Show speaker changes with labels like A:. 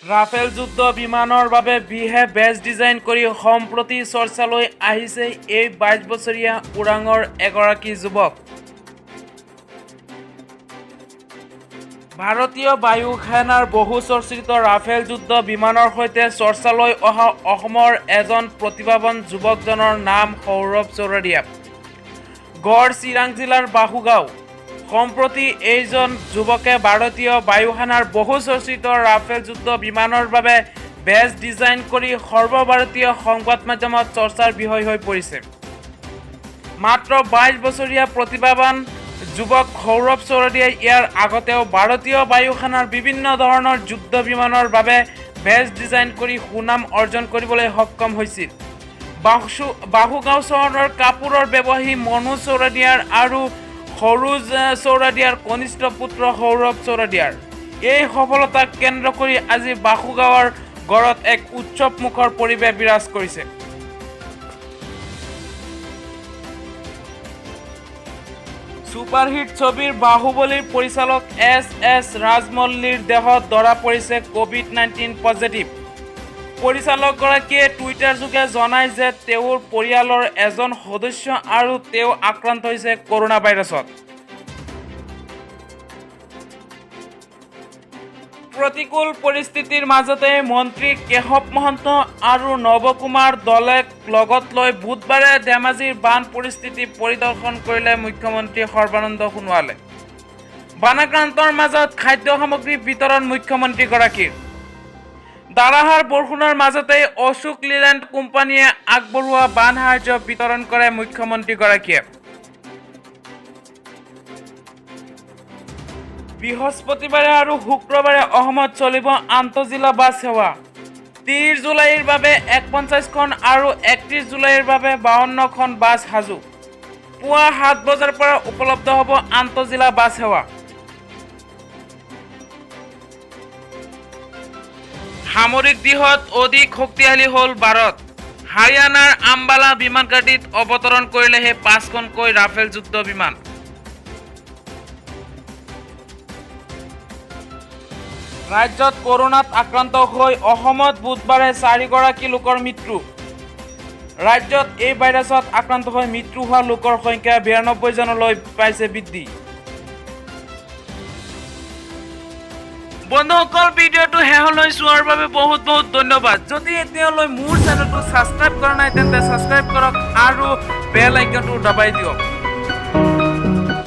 A: Rafale যুদ্ধ বিমানৰ বাবে বিহে বেজ ডিজাইন কৰি সম্প্ৰতি চৰ্চালৈ আহিছে এই ২২ বছৰীয়া ওৰাঙৰ এগৰাকী যুৱক। ভাৰতীয় বায়ু সেনাৰ বহু চৰ্চিত ৰাফেল যুদ্ধ বিমানৰ সৈতে চৰ্চালৈ অহা অসমৰ এজন প্ৰতিভাৱান যুৱকজনৰ নাম সৌৰভ চৌৰাদিয়া। গড় চিৰাং জিলাৰ বাহুগাঁও। সম্প্ৰতি এইজন যুৱকে ভাৰতীয় বায়ু সেনাৰ বহু চৰ্চিত ৰাফেল যুদ্ধ বিমানৰ বাবে বেজ ডিজাইন কৰি সৰ্বভাৰতীয় সংবাদ মাধ্যমত চৰ্চাৰ বিষয় হৈ পৰিছে। মাত্ৰ ২২ বছৰীয়া প্ৰতিভাৱান যুৱক সৌৰভ চৌৰাদিয়াই ইয়াৰ আগতেও ভাৰতীয় বায়ু সেনাৰ বিভিন্ন ধৰণৰ যুদ্ধ বিমানৰ বাবে বেজ ডিজাইন কৰি সুনাম অৰ্জন কৰিবলৈ সক্ষম হৈছিল। বাহুগাঁও চহৰৰ কাপোৰৰ ব্যৱসায়ী মনোজ চৌৰাদিয়াৰ আৰু সৰোজ চৌৰাদিয়াৰ কনিষ্ঠ পুত্ৰ সৌৰভ চৌৰাদিয়াৰ এই সফলতাক কেন্দ্ৰ কৰি আজি বাহুগাঁৱৰ গড়ত এক উৎসৱমুখৰ পৰিৱেশ বিৰাজ কৰিছে। ছুপাৰহিট ছবিৰ বাহুবলীৰ পৰিচালক এছ ৰাজমৌলীৰ দেহত ধৰা পৰিছে ক'ভিড-19 পজিটিভ। পৰিচালকগৰাকীয়ে টুইটাৰ যোগে জনায় যে তেওঁৰ পৰিয়ালৰ এজন সদস্য আৰু তেওঁ আক্ৰান্ত হৈছে কৰোনা ভাইৰাছত। প্ৰতিকূল পৰিস্থিতিৰ মাজতে মন্ত্ৰী কেশৱ মহন্ত আৰু নৱকুমাৰ দলেক লগত লৈ বুধবাৰে ধেমাজিৰ বান পৰিস্থিতি পৰিদৰ্শন কৰিলে মুখ্যমন্ত্ৰী সৰ্বানন্দ সোণোৱালে। বানাক্ৰান্তৰ মাজত খাদ্য সামগ্ৰী বিতৰণ মুখ্যমন্ত্ৰীগৰাকীৰ। ধাৰাসাৰ বৰষুণৰ মাজতেই অশোক লিলেণ্ড কোম্পানীয়ে আগবঢ়োৱা বান সাহায্য বিতৰণ কৰে মুখ্যমন্ত্ৰীগৰাকীয়ে। বৃহস্পতিবাৰে আৰু শুক্ৰবাৰে অসমত চলিব আন্তঃজিলা বাছ সেৱা। ৩০ জুলাইৰ বাবে ৪১খন আৰু ৩১ জুলাইৰ বাবে ৫২খন বাছ সাজু। পুৱা ৭ বজাৰ পৰা উপলব্ধ হ'ব আন্তঃজিলা বাছ সেৱা। সামৰিক দিশত অধিক শক্তিশালী হ'ল ভাৰত। হাৰিয়ানাৰ আম্বালা বিমানঘাটিত অৱতৰণ কৰিলেহে ৫খনকৈ ৰাফেল যুদ্ধ বিমান। ৰাজ্যত কৰোনাত আক্ৰান্ত হৈ অসমত বুধবাৰে ৪গৰাকী লোকৰ মৃত্যু। ৰাজ্যত এই ভাইৰাছত আক্ৰান্ত হৈ মৃত্যু হোৱা লোকৰ সংখ্যা ৯২ জনলৈ পাইছে বৃদ্ধি। বন্ধুসকল, ভিডিঅ'টো শেষলৈ চোৱাৰ বাবে বহুত বহুত ধন্যবাদ। যদি এতিয়ালৈ মোৰ চেনেলটো ছাবস্ক্ৰাইব কৰা নাই তেন্তে ছাবস্ক্ৰাইব কৰক আৰু বেল আইকনটো দবাই দিয়ক।